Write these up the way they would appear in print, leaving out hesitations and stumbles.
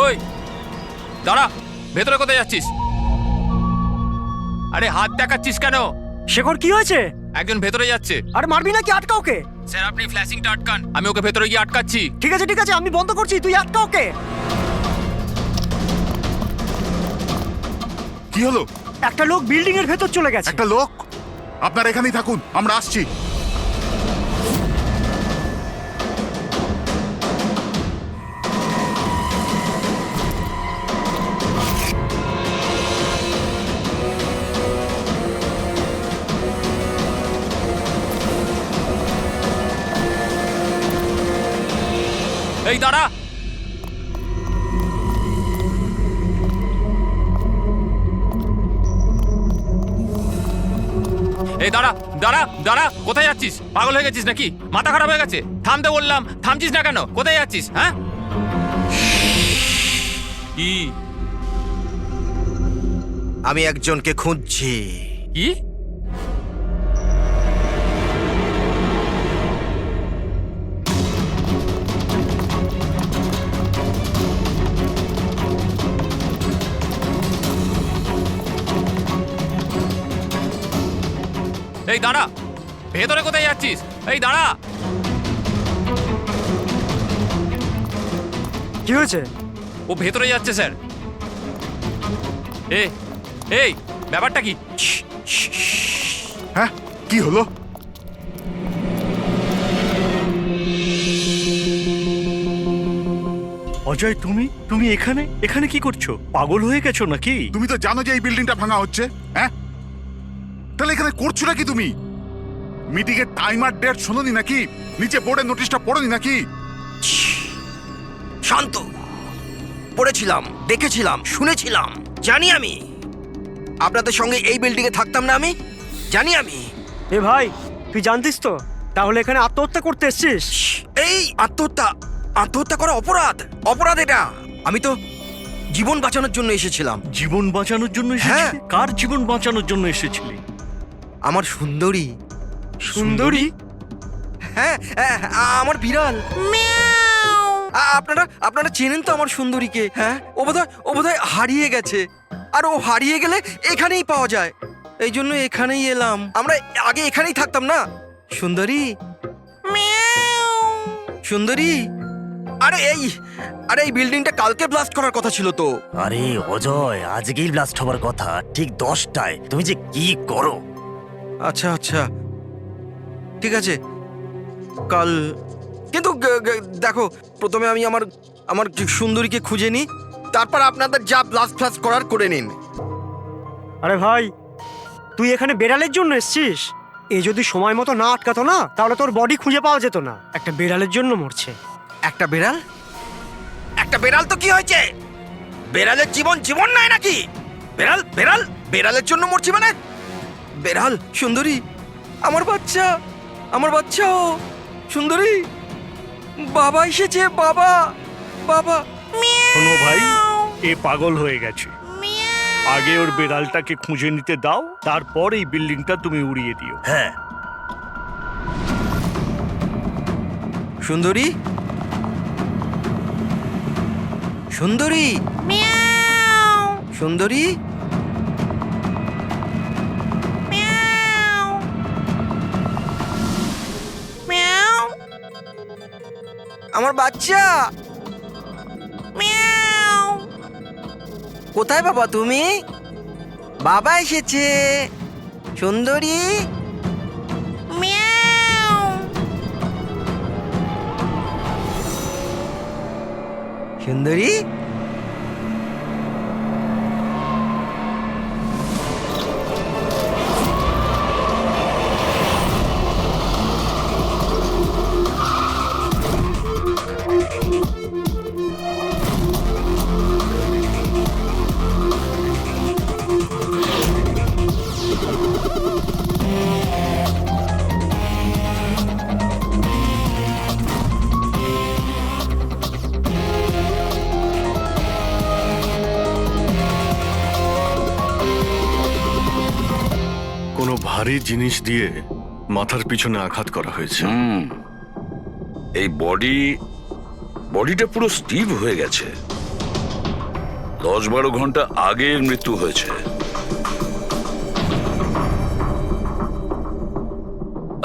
ওই দাঁড়া, ভেতরে কোথায় যাচ্ছিস? আরে হাত দেখাচ্ছিস কেন? শেখর কি হয়েছে? একজন ভেতরে যাচ্ছে। আরে মারবি নাকি? আটকা ওকে। স্যার আপনি ফ্ল্যাশিংটা আটকান, আমি ওকে ভেতরে গিয়ে আটকাচ্ছি। ঠিক আছে আমি বন্ধ করছি, তুই আটকা ওকে। কি হলো? একটা লোক বিল্ডিং এর ভেতর চলে গেছে। একটা লোক? আপনারা এখানেই থাকুন, আমরা আসছি। এই দাঁড়া, এই দাঁড়া দাঁড়া দাঁড়া, কোথায় যাচ্ছিস? পাগল হয়ে গেছিস নাকি? মাথা খারাপ হয়ে গেছে? থামতে বললাম, থামছিস না কেন? কোথায় যাচ্ছিস? হ্যাঁ কি? আমি একজনকে খুঁজছি। কি? এই দাঁড়া, ভেতরে কোথায় যাচ্ছিস? এই দাঁড়া। কি হয়েছে? ও ভেতরে যাচ্ছে স্যার। এই ব্যাপারটা কি? হ্যাঁ, কি হলো? অজয়, তুমি এখানে কি করছো? পাগল হয়ে গেছো নাকি? তুমি তো জানো যে এই বিল্ডিংটা ভাঙা হচ্ছে। হ্যাঁ, তাহলে এখানে করছো নাকি তুমি? মিটিং এর টাইমার ডেট শোনোনি নাকি? নিচে বোর্ডের নোটিশটা পড়োনি নাকি? শান্ত। পড়েছিলাম, দেখেছিলাম, শুনেছিলাম। জানি আমি আপনাদের সঙ্গে এই বিল্ডিং এ থাকতাম না। আমি জানি। আমি এ ভাই, তুই জানতিস তো? তাহলে এখানে আত্মহত্যা করতে এসেছিস? এই আত্মহত্যা করা অপরাধ এটা। আমি তো জীবন বাঁচানোর জন্য এসেছিলাম। জীবন বাঁচানোর জন্য হ্যাঁ। এসেছিলি? কার জীবন বাঁচানোর জন্য এসেছিলি? আমার সুন্দরী। সুন্দরী? হ্যাঁ, আমার বিড়াল। আপনারা চেনেন তো আমার সুন্দরীকে? হ্যাঁ, ও বোধহয় হারিয়ে গেছে। আর ও হারিয়ে গেলে এখানেই পাওয়া যায়। এই জন্য এখানেই এলাম। আমরা আগে এখানেই থাকতাম না। সুন্দরী, সুন্দরী। আরে এই বিল্ডিংটা কালকে ব্লাস্ট করার কথা ছিল তো। আরে অজয়, আজকেই ব্লাস্ট হবার কথা, ঠিক 10টায়। তুমি যে কি করো! আচ্ছা, ঠিক আছে, কাল। কিন্তু দেখো, প্রথমে আমি আমার সুন্দরীকে খুঁজে নিই, তারপর আপনাদের যা ব্লাস্ট ফ্লাস্ট করার করে নিন। আরে ভাই, তুই এখানে বেড়ালের জন্য এসেছিস? এ যদি সময় মতো না আটকাতো না, তাহলে তোর বডি খুঁজে পাওয়া যেত না। একটা বেড়ালের জন্য মরছে। একটা বেড়াল তো কি হয়েছে? বেড়ালের জীবন নাই নাকি? বেড়ালের জন্য মরছি মানে? বেড়াল, সুন্দরী, আমার বাচ্চা ও সুন্দরী। বাবা এসেছে, বাবা। শোনো ভাই, এ পাগল হয়ে গেছে। আগে ওর বেড়ালটাকে খুঁজে নিতে দাও, তারপর এই বিল্ডিংটা তুমি উড়িয়ে দিও। হ্যাঁ, সুন্দরী, আমার বাচ্চা। কোথায় বাবা তুমি? বাবা এসেছে। সুন্দরী, সুন্দরী। কোনো ভারী জিনিস দিয়ে মাথার পিছনে আঘাত করা হয়েছে। এই বডিটা পুরো স্টিভ হয়ে গেছে। 10-12 ঘন্টা আগে এর মৃত্যু হয়েছে।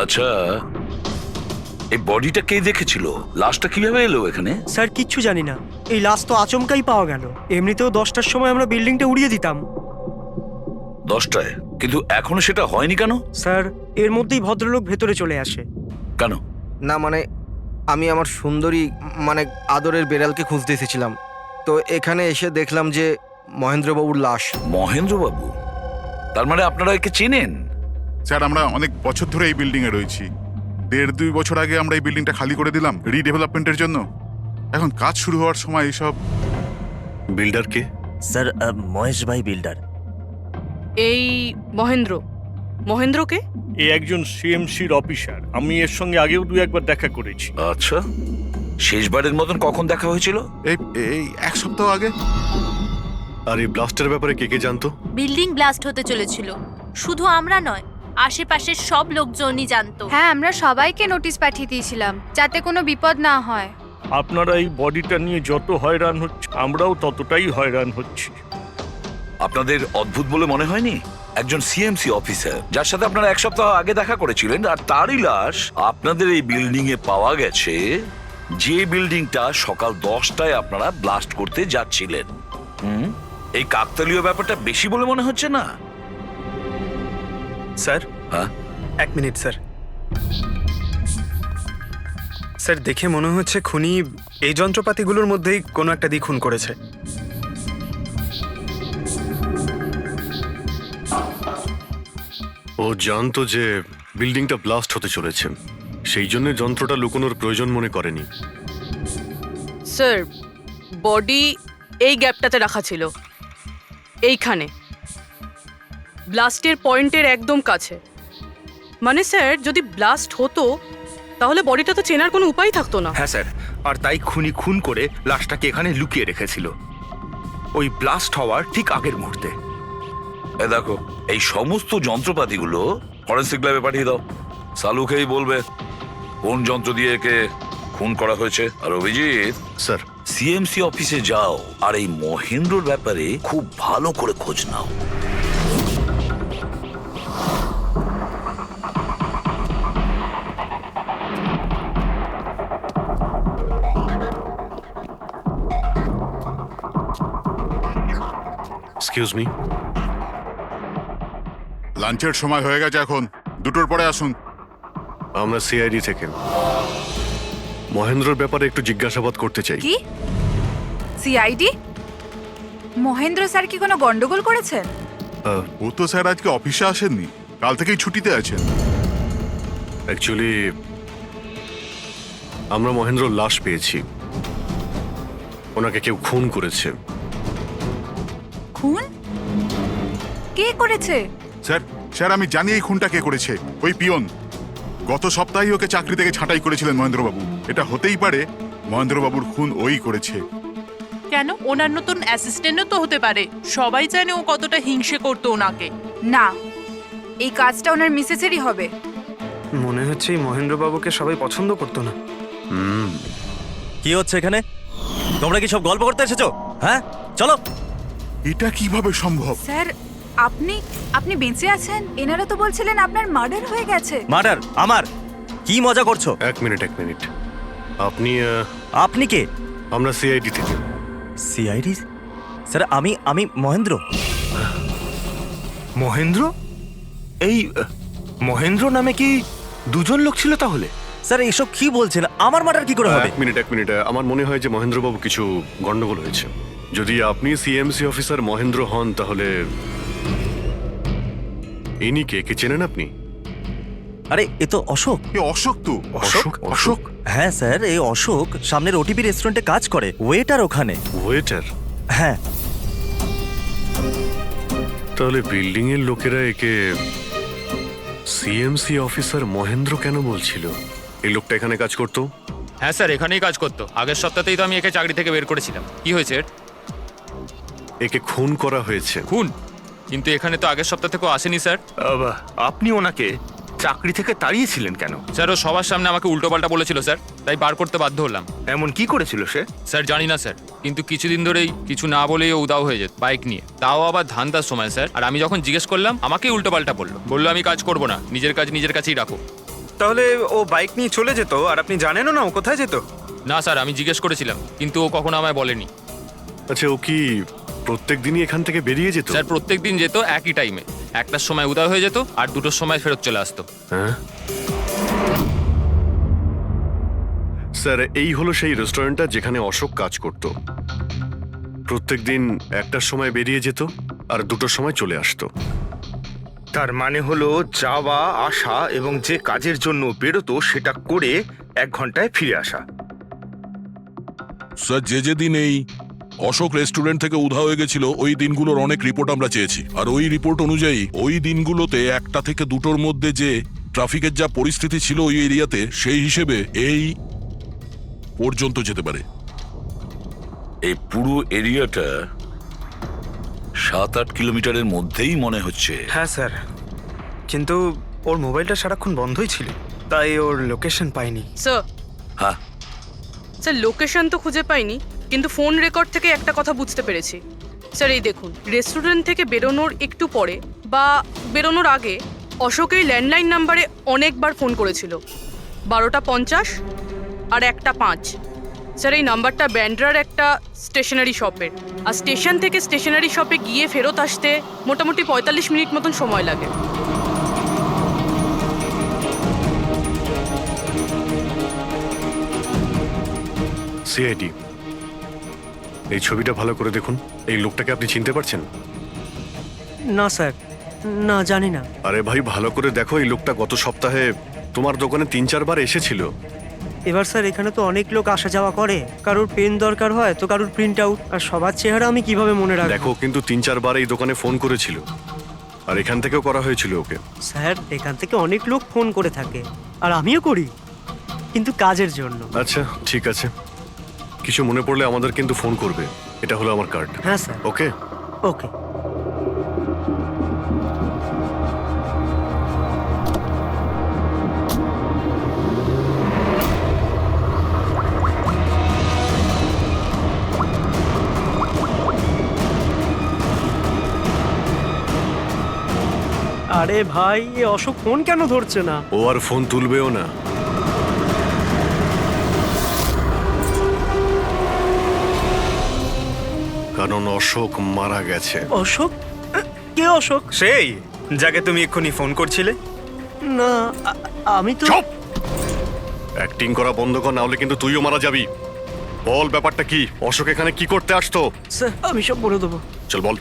আচ্ছা, এই বডিটা কে দেখেছিল? লাশটা কিভাবে এলো এখানে? স্যার কিচ্ছু জানি না, এই লাশ তো আচমকাই পাওয়া গেল। এমনিতেও 10টার সময় আমরা বিল্ডিংটা উড়িয়ে দিতাম। 10টায়? কিন্তু এখনো সেটা হয়নি কেন? স্যার এর মধ্যেই ভদ্রলোক ভেতরে চলে আসে। কেন? না মানে আমি আমার সুন্দরী মানে আদরের বেড়ালকে খুঁজতে এসেছিলাম, তো এখানে এসে দেখলাম যে মহেন্দ্রবাবুর লাশ। মহেন্দ্রবাবু? তার মানে আপনারা একে চেনেন? স্যার আমরা অনেক বছর ধরে এই বিল্ডিং এ রয়েছি। 1.5-2 বছর আগে আমরা এই বিল্ডিংটা খালি করে দিলাম রিডেভেলপমেন্টের জন্য। এখন কাজ শুরু হওয়ার সময় এইসব। বিল্ডার কে? স্যার মহেশ ভাই বিল্ডার। এই মহেন্দ্র, মহেন্দ্রকে এ একজন সিএমসির অফিসার, আমি এর সঙ্গে আগেও 2-1বার দেখা করেছি। আচ্ছা, শেষবারের মতন কখন দেখা হয়েছিল? এই এই 1 সপ্তাহ আগে। আর এই ব্লাস্টের ব্যাপারে কে কে জানতো? বিল্ডিং ব্লাস্ট হতে চলেছিল, শুধু আমরা নয়, আশেপাশের সব লোকজনই জানতো। হ্যাঁ, আমরা সবাইকে নোটিশ পাঠিয়ে দিয়েছিলাম যাতে কোনো বিপদ না হয়। আপনারা এই বডিটা নিয়ে যত হয়রান হচ্ছে, আমরাও ততটাই হয়রান হচ্ছি। আপনাদের অদ্ভুত বলে মনে হয়নি? একজন সিএমসি অফিসার যার সাথে আপনারা 1 সপ্তাহ আগে দেখা করেছিলেন, আর তারই লাশ আপনাদের এই বিল্ডিং এ পাওয়া গেছে, যে বিল্ডিংটা সকাল 10টায় আপনারা ব্লাস্ট করতে যাচ্ছিলেন। এই কাকতালীয় ব্যাপারটা বেশি বলে মনে হচ্ছে না? স্যার, হ্যাঁ? 1 মিনিট স্যার। স্যার দেখে মনে হচ্ছে খুনি এই যন্ত্রপাতিগুলোর মধ্যেই কোনো একটা দিয়ে খুন করেছে। ও জানতো যে বিল্ডিংটা ব্লাস্ট হতে চলেছে, সেই জন্য যন্ত্রটা লুকোনোর প্রয়োজন মনে করেনি। স্যার, বডি এই গ্যাপটাতে রাখা ছিল, এইখানে ব্লাস্টের পয়েন্টের একদম কাছে। মানে স্যার, যদি ব্লাস্ট হতো তাহলে বডিটা তো চেনার কোনো উপায় থাকতো না। হ্যাঁ স্যার, আর তাই খুনি খুন করে লাশটাকে এখানে লুকিয়ে রেখেছিল ওই ব্লাস্ট হওয়ার ঠিক আগের মুহূর্তে। দেখো, এই সমস্ত যন্ত্রপাতিগুলো ফরেন্সিক ল্যাবে পাঠিয়ে দাও। সালুকেই বলবে কোন যন্ত্র দিয়ে একে খুন করা হয়েছে। আর অভিজিৎ, স্যার সিএমসি অফিসে যাও আর এই মহেন্দ্রর ব্যাপারে খুব ভালো করে খোঁজ নাও। Excuse me. লাঞ্চের সময় হয়ে গেছে, এখন 2টোর পরে আসুন। আমরা সিআইডি থেকে মহেন্দ্রর ব্যাপারে একটু জিজ্ঞাসাবাদ করতে চাই। কি সিআইডি? মহেন্দ্র স্যার কি কোনো গন্ডগোল করেছেন? ও তো স্যার আজকে অফিসে আসেননি, কাল থেকেই ছুটিতে আছেন। অ্যাকচুয়ালি আমরা মহেন্দ্রর লাশ পেয়েছি, ওনাকে কেউ খুন করেছে। খুন? কে করেছে? স্যার স্যার আমি জানি এই খুনটা কে করেছে। ওই পিয়ন গত সপ্তাহেই ওকে চাকরি থেকে ছাঁটাই করেছিলেন মহেন্দ্রবাবু। এটা হতেই পারে মহেন্দ্রবাবুর খুন ওই করেছে। কেন? ওনার নতুন অ্যাসিস্ট্যান্টও তো হতে পারে। সবাই জানে ও কতটা হিংসে করতো ওনাকে। না, এই কাজটা ওনার মিসেসেরই হবে। মনে হচ্ছে এই মহেন্দ্রবাবুকে সবাই পছন্দ করতো না। কি হচ্ছে এখানে? তোমরা কি সব গল্প করতে এসেছো? হ্যাঁ চলো। এটা কিভাবে সম্ভব? স্যার আপনি বেঁচে আছেন? এনারা তো বলছিলেন আপনার মার্ডার হয়ে গেছে। মার্ডার? আমার? কি মজা করছো? এক মিনিট আপনি আপনি কে? আমরা সিআইডি থেকে। সিআইডি? স্যার আমি মহেন্দ্র। মহেন্দ্র? এই মহেন্দ্র নামে কি দুজন লোক ছিল তাহলে? স্যার এইসব কি বলছেন? আমার মার্ডার কি করে হবে? এক মিনিট আমার মনে হয় যে মহেন্দ্রবাবু কিছু গন্ডগোল হয়েছে। যদি আপনি সিএমসি অফিসার মহেন্দ্র হন তাহলে ইনি কে চেনেন আপনি? আরে এ তো অশোক। এ অশোক তো। অশোক? হ্যাঁ স্যার, এই অশোক সামনের ওটিপি রেস্টুরেন্টে কাজ করে, ওয়েটার ওখানে। ওয়েটার? হ্যাঁ। তাহলে বিল্ডিং এর লোকেরা একে সিএমসি অফিসার মহেন্দ্র কেন বলছিল? এই লোকটা এখানে কাজ করতো? হ্যাঁ স্যার, এখানেই কাজ করতো। আগের সপ্তাহতেই তো আমি একে চাকরি থেকে বের করেছিলাম। কি হয়েছে? একে খুন করা হয়েছে। খুন? কিন্তু এখানে তো আগের সপ্তাহ থেকেও আসেনি স্যার। আপনি ওনাকে চাকরি থেকে তাড়িয়েছিলেন কেন? স্যার ও সবার সামনে আমাকে উল্টোপাল্টা বলেছিল স্যার, তাই বার করতে বাধ্য হলাম। এমন কি করেছিল সে? স্যার জানি না স্যার, কিন্তু কিছুদিন ধরেই কিছু না বলেই ও উদাও হয়ে যেত বাইক নিয়ে, তাও আবার ধান্দার সময় স্যার। আর আমি যখন জিজ্ঞেস করলাম আমাকেই উল্টোপাল্টা বললো আমি কাজ করবো না, নিজের কাজ নিজের কাছেই রাখো। তাহলে ও বাইক নিয়ে চলে যেত আর আপনি জানেনও না ও কোথায় যেত? না স্যার, আমি জিজ্ঞেস করেছিলাম কিন্তু ও কখনো আমায় বলেনি। আচ্ছা, ও কি প্রত্যেক দিনই এখান থেকে বেরিয়ে যেত? স্যার প্রত্যেক দিন যেত একই টাইমে, 1টার সময় উদয় হয়ে যেত আর 2টোর সময় ফেরত চলে আসতো। হ্যাঁ স্যার, এই হলো সেই রেস্টুরেন্টটা যেখানে অশোক কাজ করত। প্রত্যেক দিন 1টার সময় বেরিয়ে যেত আর 2টোর সময় চলে আসতো। তার মানে হলো যাওয়া আসা এবং যে কাজের জন্য বেরোতো সেটা করে 1 ঘন্টায় ফিরে আসা। স্যার, যে দিন এই অশোক রেস্টুরেন্ট থেকে উধাও হয়ে গেছিল ওই দিনগুলোর অনেক রিপোর্ট আমরা চেয়েছি, আর ওই রিপোর্ট অনুযায়ী ওই দিনগুলোতে 1টা থেকে 2টোর মধ্যে যে ট্রাফিকের যা পরিস্থিতি ছিল ওই এরিয়াতে, সেই হিসেবে এই পর্যন্ত যেতে পারে। এই পুরো এরিয়াটা 7-8 কিলোমিটারের মধ্যেই মনে হচ্ছে। হ্যাঁ স্যার, কিন্তু ওর মোবাইলটা সারাক্ষণ বন্ধই ছিল, তাই ওর লোকেশন পাইনি। স্যার হ্যাঁ স্যার, লোকেশন তো খুঁজে পাইনি, কিন্তু ফোন রেকর্ড থেকে একটা কথা বুঝতে পেরেছি। স্যার এই দেখুন, রেস্টুরেন্ট থেকে বেরোনোর একটু পরে বা বেরোনোর আগে অশোক এই ল্যান্ডলাইন নাম্বারে অনেকবার ফোন করেছিল, 12টা 50 আর 1টা 5। স্যার এই নাম্বারটা ব্যান্ড্রার একটা স্টেশনারি শপের, আর স্টেশন থেকে স্টেশনারি শপে গিয়ে ফেরত আসতে মোটামুটি 45 মিনিট মতন সময় লাগে। সিআইডি, এই ছবিটা ভালো করে দেখুন। এই লোকটাকে আপনি চিনতে পারছেন? না স্যার, না জানি না। আরে ভাই, ভালো করে দেখো, এই লোকটা গত সপ্তাহে তোমার দোকানে 3-4 বার এসেছিল। এবার স্যার এখানে তো অনেক লোক আসা যাওয়া করে, কারোর পেন দরকার হয় তো কারোর প্রিন্ট আউট, আর সবার চেহারা আমি কিভাবে মনে রাখবো? দেখো, কিন্তু 3-4 বার এই দোকানে ফোন করেছিল, আর এখান থেকেও করা হয়েছিল ওকে। স্যার এখান থেকে অনেক লোক ফোন করে থাকে, আর আমিও করি, কিন্তু কাজের জন্য। আচ্ছা ঠিক আছে, কিছু মনে পড়লে আমাদের কিন্তু ফোন করবে। এটা হলো আমার কার্ড। হ্যাঁ স্যার। ওকে ওকে। আরে ভাই, এ অশোক ফোন কেন ধরছে না? ও আর ফোন তুলবেও না। কারণ অশোক মারা গেছে। অশোক? কে অশোক? সেই যাকে তুমি এক্ষুনি ফোন করছিলে? না, আমি তো। চুপ! অ্যাক্টিং করা বন্ধ কর, না হলে কিন্তু তুইও মারা যাবি। বল ব্যাপারটা কি? অশোক এখানে কি করতে আসতো? স্যার আমি সব বলে দেবো। চল বল।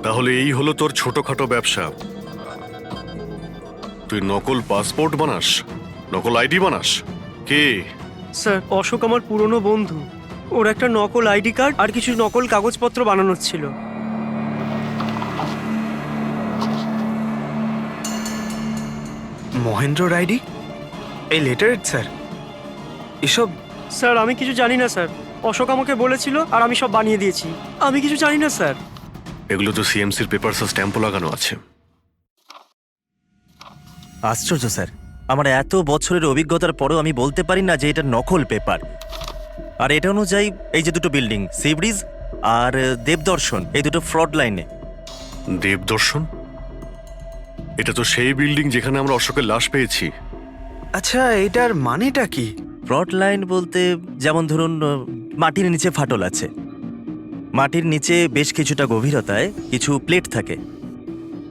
তাহলে এই হলো তোর ছোটখাটো ব্যবসা। তুই নকল পাসপোর্ট বানাস, নকল আইডি বানাস। কে? স্যার অশোক আমার পুরনো বন্ধু, ওর একটা নকল আইডি কার্ড আর কিছু নকল কাগজপত্র বানানোর ছিল। মহেন্দ্র আইডি? এই লেটারেড স্যার? এসব? স্যার আমি কিছু জানি না স্যার, অশোক আমাকে বলেছিল আর আমি সব বানিয়ে দিয়েছি। আমি কিছু জানি না স্যার। এগুলো তো সিএমসির পেপারস আর স্ট্যাম্পও লাগানো আছে। আশ্চর্য স্যার, আমার এত বছরের অভিজ্ঞতার পরেও আমি বলতে পারি না যে এটা নকল পেপার। আর এটা অনুযায়ী এই যে দুটো বিল্ডিং, সি ব্রিজ আর দেবদর্শন, এই দুটো ফ্রড লাইনে। দেবদর্শন? এটা তো সেই বিল্ডিং যেখানে আমরা অশোকের লাশ পেয়েছি। আচ্ছা, এটার মানেটা কি? ফ্রড লাইন বলতে যেমন ধরুন মাটির নিচে ফাটল আছে, মাটির নিচে বেশ কিছুটা গভীরতায় কিছু প্লেট থাকে।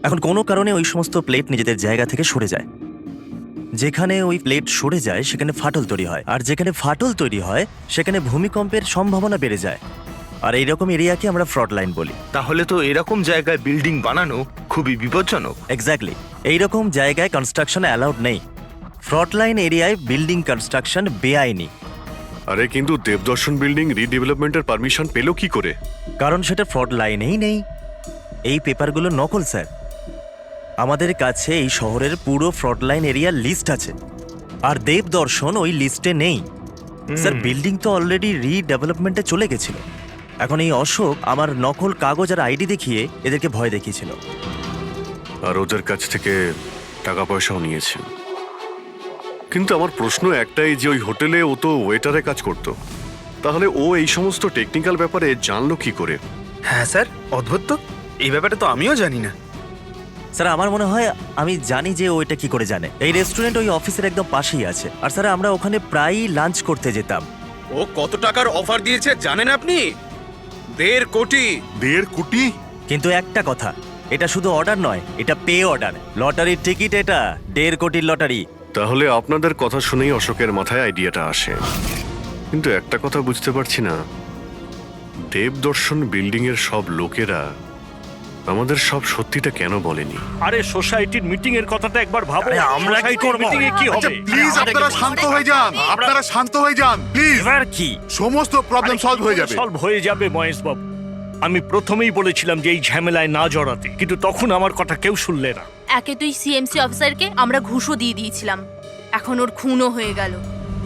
এখন কোনো কারণে ওই সমস্ত প্লেট নিজেদের জায়গা থেকে সরে যায়, যেখানে ওই প্লেট সরে যায় সেখানে ফাটল তৈরি হয়, আর যেখানে ফাটল তৈরি হয় সেখানে ভূমিকম্পের সম্ভাবনা বেড়ে যায়। আর এইরকম এরিয়াকে আমরা ফ্রড লাইন বলি। তাহলে তো এরকম জায়গায় বিল্ডিং বানানো খুবই বিপজ্জনক। এক্স্যাক্টলি, এইরকম জায়গায় কনস্ট্রাকশন অ্যালাউড নেই। ফ্রড লাইন এরিয়ায় বিল্ডিং কনস্ট্রাকশন বেআইনি। আরে কিন্তু দেবদর্শন বিল্ডিং রিডেভেলপমেন্টের পারমিশন পেলো কি করে? কারণ সেটা ফ্রড লাইনেই নেই। এই পেপারগুলো নকল স্যার। আমাদের কাছে এই শহরের পুরো ফ্রড লাইন এরিয়ার লিস্ট আছে, আর দেবদর্শন ওই লিস্টে নেই। স্যার বিল্ডিং তো অলরেডি রিডেভেলপমেন্টে চলে গেছিল। এখন এই অশোক আমার নকল কাগজ আর আইডি দেখিয়ে এদেরকে ভয় দেখিয়েছিল। আর ওদের কাছ থেকে টাকা পয়সাও নিয়েছে। কিন্তু আমার প্রশ্ন একটাই যে ওই হোটেলে ও তো ওয়েটারে কাজ করতো, তাহলে ও এই সমস্ত টেকনিক্যাল ব্যাপারে জানলো কি করে? হ্যাঁ স্যার, অদ্ভুত তো, এই ব্যাপারে তো আমিও জানি না। স্যার আমার মনে হয় আমি জানি যে ও এটা কি করে জানে। এই রেস্টুরেন্ট ওই অফিসের একদম পাশেই আছে, আর স্যার আমরা ওখানে প্রায়ই লাঞ্চ করতে যেতাম। ও কত টাকার অফার দিয়েছে জানেন আপনি? 1.5 কোটি। 1.5 কোটি? কিন্তু একটা কথা, এটা শুধু অর্ডার নয়, এটা পে অর্ডার। লটারির টিকিট এটা, 1.5 কোটির লটারি। তাহলে আপনাদের কথা শুনেই অশোকের মাথায় আইডিয়াটা আসে। কিন্তু একটা কথা বুঝতে পারছি না, দেবদর্শন বিল্ডিং এর সব লোকেরা আমাদের সব সত্যিটা কেন বলেনি? আরে সোসাইটির মিটিং এর কথাটা একবার ভাবো। আরে আমরা কি করব? মিটিং এ কি আচ্ছা হবে? প্লিজ আপনারা শান্ত হয়ে যান, আপনারা শান্ত হয়ে যান প্লিজ। এবার কি? সমস্ত প্রবলেম সলভ হয়ে যাবে। সলভ হয়ে যাবে মহেশ বাবু। আমি প্রথমেই বলেছিলাম যে এই ঝামেলায় না জড়াতে, কিন্তু তখন আমার কথা কেউ শুনলে না। একে তুই সিএমসি অফিসারকে আমরা ঘুষও দিয়ে দিয়েছিলাম, এখন ওর খুনও হয়ে গেল।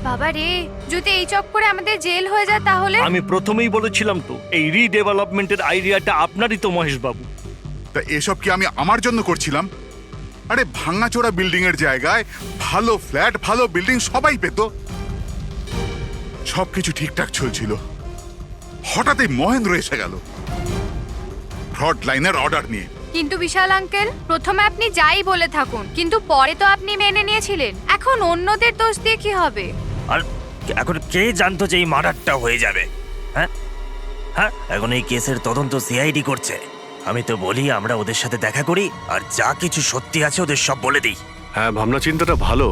বাবা রে, যদি এই চক্করে আমাদের জেল হয়ে যায় তাহলে? আমি প্রথমেই বলেছিলাম তো, এই রিডেভেলপমেন্টের আইডিয়াটা আপনারই তো মহেশ বাবু। তা এসব কি আমি আমার জন্য করছিলাম? আরে ভাঙাচোরা বিল্ডিং এর জায়গায় ভালো ফ্ল্যাট, ভালো বিল্ডিং সবাই পেত। সবকিছু ঠিকঠাক চলছিল, হঠাৎই মহেন্দ্র এসে গেল ফ্রড লাইনের অর্ডার নিয়ে। কিন্তু বিশাল আঙ্কেল, প্রথমে আপনি যাই বলে থাকুন, কিন্তু পরে তো আপনি মেনে নিয়েছিলেন। এখন অন্যদের দোষ দিয়ে কি হবে? আর এখন কে জানতো যে এই মার্ডারটা হয়ে যাবে? হ্যাঁ হ্যাঁ, এখন এই কেসের তদন্ত সিআইডি করছে। আমি তো বলি আমরা ওদের সাথে দেখা করি, আর যা কিছু সত্যি আছে ওদের সব বলে দিই। হ্যাঁ, ভাবনা চিন্তাটা ভালো,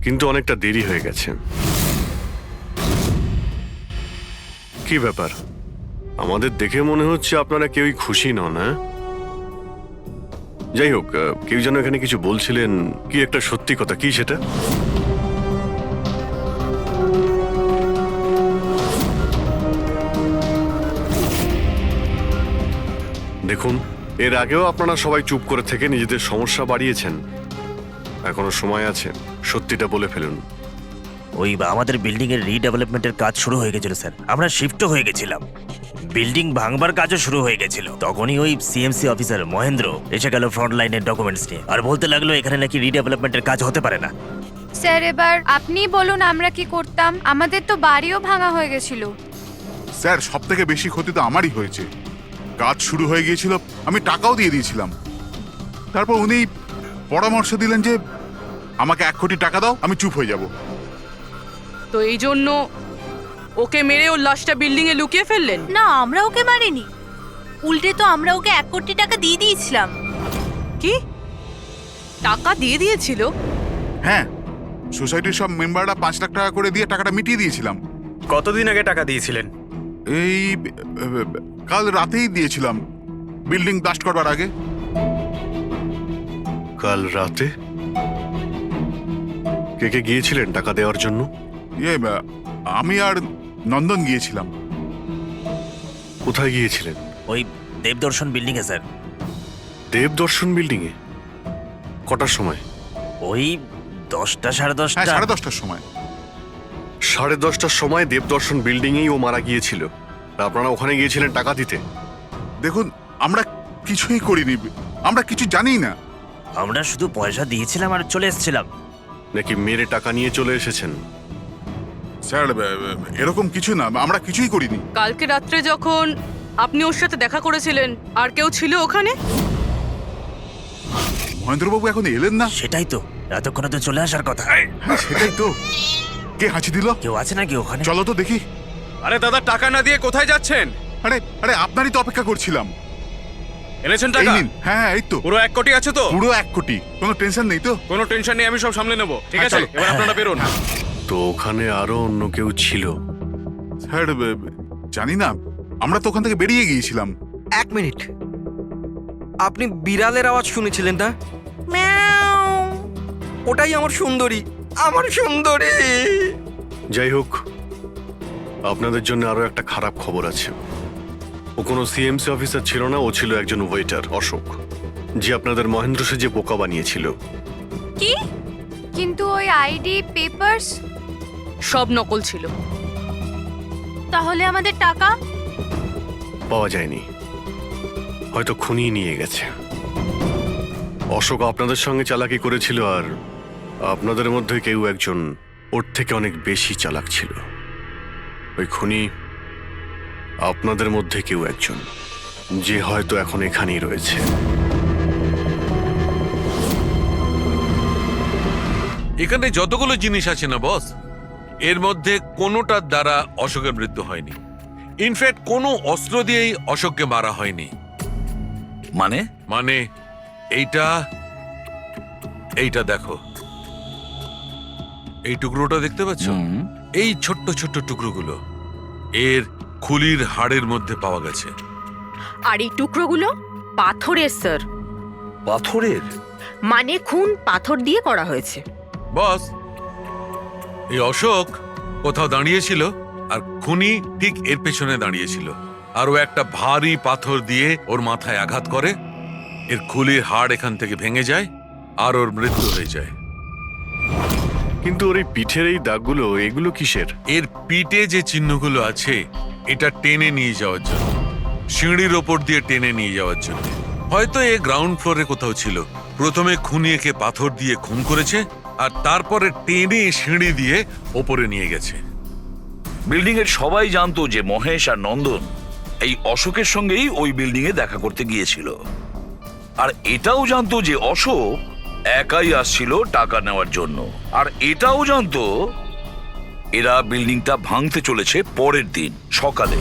কিন্তু অনেকটা দেরি হয়ে গেছে। কি ব্যাপার, আমাদের দেখে মনে হচ্ছে আপনারা কেউই খুশি নন। হ্যাঁ, যাই হোক, কেউ যেন এখানে কিছু বলছিলেন, কি একটা সত্যি কথা, কি সেটা? দেখুন, এর আগেও আপনারা সবাই চুপ করে থেকে নিজেদের সমস্যা বাড়িয়েছেন। এখনো সময় আছে, সত্যিটা বলে ফেলুন। ওই আমাদের বিল্ডিং এর রিডেভেলপমেন্টের কাজ শুরু হয়ে গেছিল স্যার, আমরা শিফটও হয়ে গেছিলাম, বিল্ডিং ভাঙবার কাজও শুরু হয়ে গেছিল। তখনই ওই সিএমসি অফিসার মহেন্দ্র এসে গেল ফ্রন্ট লাইনের ডকুমেন্টস নিয়ে, আর বলতে লাগলো এখানে নাকি রিডেভেলপমেন্টের কাজ হতে পারে না। স্যার এবার আপনি বলুন আমরা কি করতাম? আমাদের তো বাড়িও ভাঙা হয়ে গেছিল। স্যার, সব থেকে বেশি ক্ষতি তো আমারই হয়েছে। কাজ শুরু হয়ে গিয়েছিল, আমি টাকাও দিয়ে দিয়েছিলাম। তারপর উনি পরামর্শ দিলেন যে আমাকে 1 কোটি টাকা দাও, আমি চুপ হয়ে যাব। তো এই জন্য ওকে মেরে ওর লাশটা বিল্ডিং এ লুকিয়ে ফেললেন? না, আমরা ওকে মারিনি, উল্টে তো আমরা ওকে 1 কোটি টাকা দিয়ে দিয়েছিলাম। কি টাকা দিয়ে দিয়েছিল? হ্যাঁ, সোসাইটির সব মেম্বাররা 5 লাখ টাকা করে দিয়ে টাকাটা মিটিয়ে দিয়েছিলাম। কতদিন আগে টাকা দিয়েছিলেন? এই কাল রাতেই দিয়েছিলাম, বিল্ডিং ব্লাস্ট করবার আগে। কাল রাতে? কে কে গিয়েছিলেন টাকা দেওয়ার জন্য? আমি আর নন্দন গিয়েছিলাম। কোথায় গিয়েছিলেন? ওই দেবদর্শন বিল্ডিং এ স্যার। দেবদর্শন বিল্ডিং এ? কটার সময়? ওই 10টা, সাড়ে 10টা। হ্যাঁ, 10:30টার সময়। 10:30টার সময় দেবদর্শন বিল্ডিং এই ও মারা গিয়েছিল। আর আপনারা ওখানে গিয়েছিলেন টাকা দিতে? দেখুন, আমরা কিছুই করিনি, আমরা কিছু জানি না। আমরা শুধু পয়সা দিয়েছিলাম আর চলে এসেছিলাম। নাকি মেরে টাকা নিয়ে চলে এসেছেন? স্যার, এরকম কিছু না, আমরা কিছুই করিনি। কালকে রাত্রে যখন আপনি ওর সাথে দেখা করেছিলেন, আর কেউ ছিল ওখানে? মহেন্দ্রবাবু এখন এলেন না। সেটাই তো, এতক্ষণে তো চলে আসার কথা। হ্যাঁ, সেটাই তো। কে হাঁচি দিল? কেউ আছে নাকি ওখানে? চলো তো দেখি। আরে দাদা, টাকা না দিয়ে কোথায় যাচ্ছেন? আরে আরে, আপনারই তো অপেক্ষা করছিলাম। এনেছেন এই টাকা? নিন। হ্যাঁ, এই তো পুরো 1 কোটি আছে তো? পুরো 1 কোটি, কোনো টেনশন নেই তো? কোনো টেনশন নেই, আমি সব সামলে নেব। ঠিক হ্যাঁ, আছে, চলো। এবার আপনারা বেরোন। তো ওখানে আরো অন্য কেউ ছিল? স্যার, জানি না, আমরা তো ওখান থেকে বেরিয়ে গিয়েছিলাম। 1 মিনিট, আপনি বিড়ালের আওয়াজ শুনেছিলেন না? ওটাই আমার সুন্দরী, আমার সুন্দরী। যাই হোক, আপনাদের জন্য আরো একটা খারাপ খবর আছে। ও কোনো সিএমসি অফিসার ছিল না, ও ছিল একজন ওয়েটার, অশোক, যে আপনাদের মহেন্দ্র সেজে বোকা বানিয়েছিল। কি? কিন্তু ওই আইডি পেপারস সব নকল ছিল। তাহলে আমাদের টাকা? পাওয়া যায়নি, হয়তো খুনিয়ে নিয়ে গেছে। অশোক আপনাদের সঙ্গে চালাকি করেছিল, আর আপনাদের মধ্যে কেউ একজন ওর থেকে অনেক বেশি চালাক ছিল। ওই খুনি আপনাদের মধ্যে কেউ একজন, যে হয়তো এখন এখানেই রয়েছে। এখানে যতগুলো জিনিস আছে না বস, এর মধ্যে কোনোটার দ্বারা অশোকের মৃত্যু হয়নি। ইনফ্যাক্ট কোনো অস্ত্র দিয়েই অশোককে মারা হয়নি। মানে মানে এইটা দেখো, এই টুকরোটা দেখতে পাচ্ছ? এই ছোট্ট ছোট্ট টুকরোগুলো এর খুলির হাড়ের মধ্যে পাওয়া গেছে। আর এই টুকরোগুলো পাথরের স্যার। পাথরের? মানে খুন পাথর দিয়ে করা হয়েছে। বস, এই অশোক কোথাও দাঁড়িয়েছিল আর খুনি ঠিক এর পেছনে দাঁড়িয়েছিল, আর ও একটা ভারী পাথর দিয়ে ওর মাথায় আঘাত করে, এর খুলির হাড় এখান থেকে ভেঙে যায় আর ওর মৃত্যু হয়ে যায়। কিন্তু ওর এই পিঠের এই দাগগুলো, এগুলো কিসের? এর পিঠে যে চিহ্নগুলো আছে, এটা টেনে নিয়ে যাওয়ার জন্য, সিঁড়ির ওপর দিয়ে টেনে নিয়ে যাওয়ার জন্য। হয়তো এ গ্রাউন্ড ফ্লোরে কোথাও ছিল। প্রথমে খুনি একে পাথর দিয়ে খুন করেছে, আর তারপরে টেনে সিঁড়ি দিয়ে ওপরে নিয়ে গেছে। বিল্ডিং এর সবাই জানতো যে মহেশ আর নন্দন এই অশোকের সঙ্গেই ওই বিল্ডিং এ দেখা করতে গিয়েছিল, আর এটাও জানতো যে অশোক একাই আসছিল টাকা নেওয়ার জন্য, আর এটাও জানতো এরা বিল্ডিংটা ভাঙতে চলেছে পরের দিন সকালে।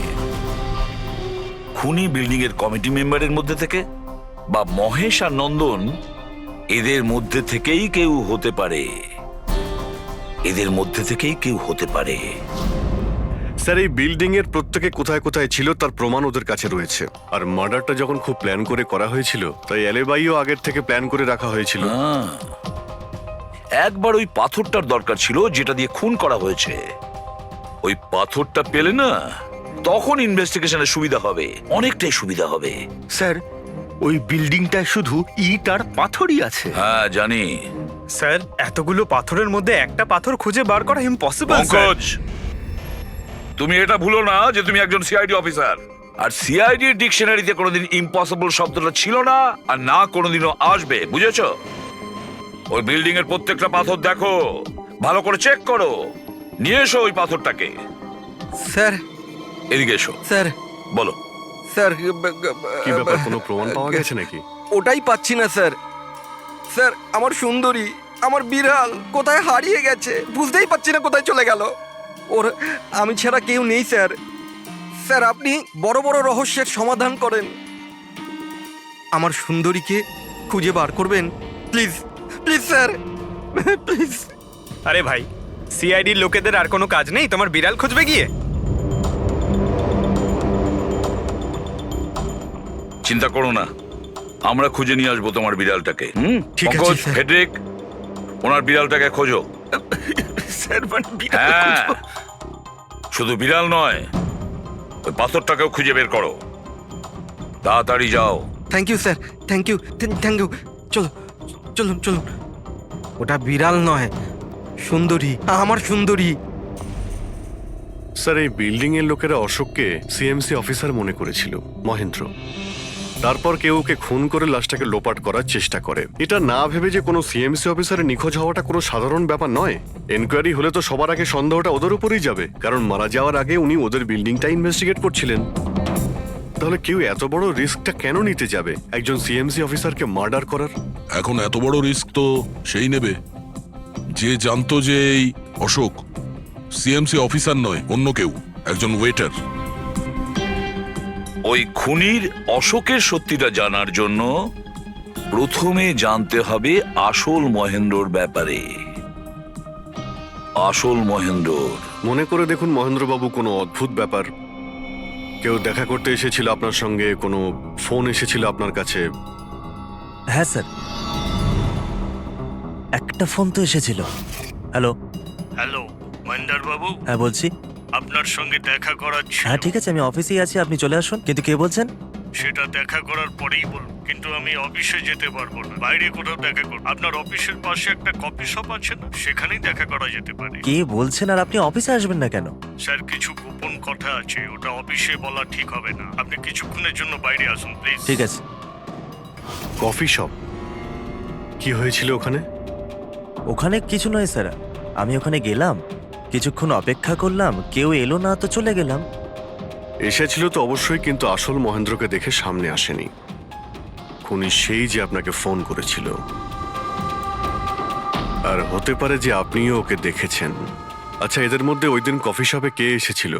খুনি বিল্ডিং এর কমিটি মেম্বারের মধ্যে থেকে বা মহেশ আর নন্দন, এদের মধ্যে থেকেই কেউ হতে পারে। এদের মধ্যে থেকেই কেউ হতে পারে। স্যার, এই বিল্ডিং এর প্রত্যেকে কোথায় কোথায় ছিল তার প্রমাণ ওদের কাছে রয়েছে। আর মার্ডারটা যখন খুব প্ল্যান করে করা হয়েছিল, তাই এলেবাইও আগের থেকে প্ল্যান করে রাখা হয়েছিল। একবার ওই পাথরটার দরকার ছিল যেটা দিয়ে খুন করা হয়েছে। ওই পাথরটা পেলে না, তখন ইনভেস্টিগেশনের সুবিধা হবে, অনেকটাই সুবিধা হবে। স্যার, ওই বিল্ডিংটায় শুধু ইট আর পাথরই আছে। হ্যাঁ জানি স্যার, এতগুলো পাথরের মধ্যে একটা পাথর খুঁজে বার করা ইম্পসিবল। পঙ্কজ, তুমি এটা ভুলো না যে তুমি একজন সিআইডি অফিসার, আর সিআইডি ডিকশনারিতে কোনোদিন ইম্পসিবল শব্দটা ছিল না, আর না কোনোদিনও আসবে, বুঝেছো? ওই বিল্ডিং এর প্রত্যেকটা পাথর দেখো, ভালো করে চেক করো, নিয়ে এসো ওই পাথরটাকে। স্যার, এদিকে এসো। স্যার, বলো। স্যার, কি ব্যাপার, কোনো প্রমাণ পাওয়া গেছে নাকি? ওটাই পাচ্ছি না স্যার। স্যার, আমার সুন্দরী, আমার বিড়াল কোথায় হারিয়ে গেছে, বুঝতেই পারছি না কোথায় চলে গেল। ওর আমি ছাড়া কেউ নেই স্যার। স্যার, আপনি বড় বড় রহস্যের সমাধান করেন, আমার সুন্দরীকে খুঁজে বার করবেন প্লিজ, প্লিজ স্যার, প্লিজ। আরে ভাই, সিআইডির লোকেদের আর কোনো কাজ নেই তোমার বিড়াল খুঁজবে গিয়ে? চিন্তা করো না, আমরা খুঁজে নিয়ে আসবো তোমার বিড়ালটাকে। ঠিক আছে স্যার। ফেডরিক, ওনার বিড়ালটাকে খোঁজো। স্যার, হ্যাঁ, শুধু বিড়াল নয়, ওই পাথরটাকেও খুঁজে বের করো, তাড়াতাড়ি যাও। Thank you sir, thank you, thank you. চলো, চলুন চলুন। ওটা বিড়াল নয়, সুন্দরী, আমার সুন্দরী। স্যার, এই বিল্ডিং এর লোকেরা অশোককে সিএমসি অফিসার মনে করেছিল, মহেন্দ্র। তারপর কেউ ওকে খুন করে লাশটাকে লোপাট করার চেষ্টা করে। এটা না ভেবে যে কোনো সিএমসি অফিসারের নিখোঁজ হওয়াটা কোনো সাধারণ ব্যাপার নয়। এনকোয়ারি হলে তো সবার আগে সন্দেহটা ওদের উপরেই যাবে, কারণ মারা যাওয়ার আগে উনি ওদের বিল্ডিংটা ইনভেস্টিগেট করছিলেন। তাহলে কেউ এত বড় রিস্কটা কেন নিতে যাবে একজন সিএমসি অফিসারকে মার্ডার করার? এখন এত বড় রিস্ক তো সেই নেবে যে জানতো যে এই অশোক সিএমসি অফিসার নয়, অন্য কেউ, একজন ওয়েটার। ওই খুনির অশোকের সত্যিটা জানার জন্য প্রথমে জানতে হবে আসল মহেন্দ্রর ব্যাপারে। আসল মহেন্দ্র মনে করে দেখুন মহেন্দ্রবাবু, কোনো অদ্ভুত ব্যাপার, কেউ দেখা করতে এসেছিল আপনার সঙ্গে, কোনো ফোন এসেছিল আপনার কাছে? হ্যাঁ স্যার, একটা ফোন তো এসেছিল। হ্যালো হ্যালো মহেন্দ্র বাবু, হ্যাঁ বলছি। আপনার সঙ্গে দেখা করার ছিল। হ্যাঁ ঠিক আছে, আমি অফিসেই আছি, আপনি চলে আসুন। কিন্তু কে বলছেন? সেটা দেখা করার পরেই বলবো, কিন্তু আমি অফিসে যেতে পারবো না, বাইরে কোথাও দেখা করব। আপনার অফিসের পাশে একটা কফি শপ আছে না, সেখানেই দেখা করা যেতে পারে। কে বলছেন? আর আপনি অফিসে আসবেন না কেন? স্যার, কিছু গোপন কথা আছে, ওটা অফিসে বলা ঠিক হবে না। আপনি কিছুক্ষণের জন্য বাইরে আসুন প্লিজ। ঠিক আছে। Coffee shop? কি হয়েছিল ওখানে? ওখানে কিছু নয় স্যার, আমি ওখানে গেলাম, কিছুক্ষণ অপেক্ষা করলাম, কেউ এলো না তো চলে গেলাম। এসেছিল তো অবশ্যই, কিন্তু আসল মহেন্দ্রকে দেখে সামনে আসেনি। খুনি সেই যে আপনাকে ফোন করেছিল। আর হতে পারে যে আপনিও ওকে দেখেছেন। আচ্ছা, এদের মধ্যে ওই দিন কফি শপে কে এসেছিল?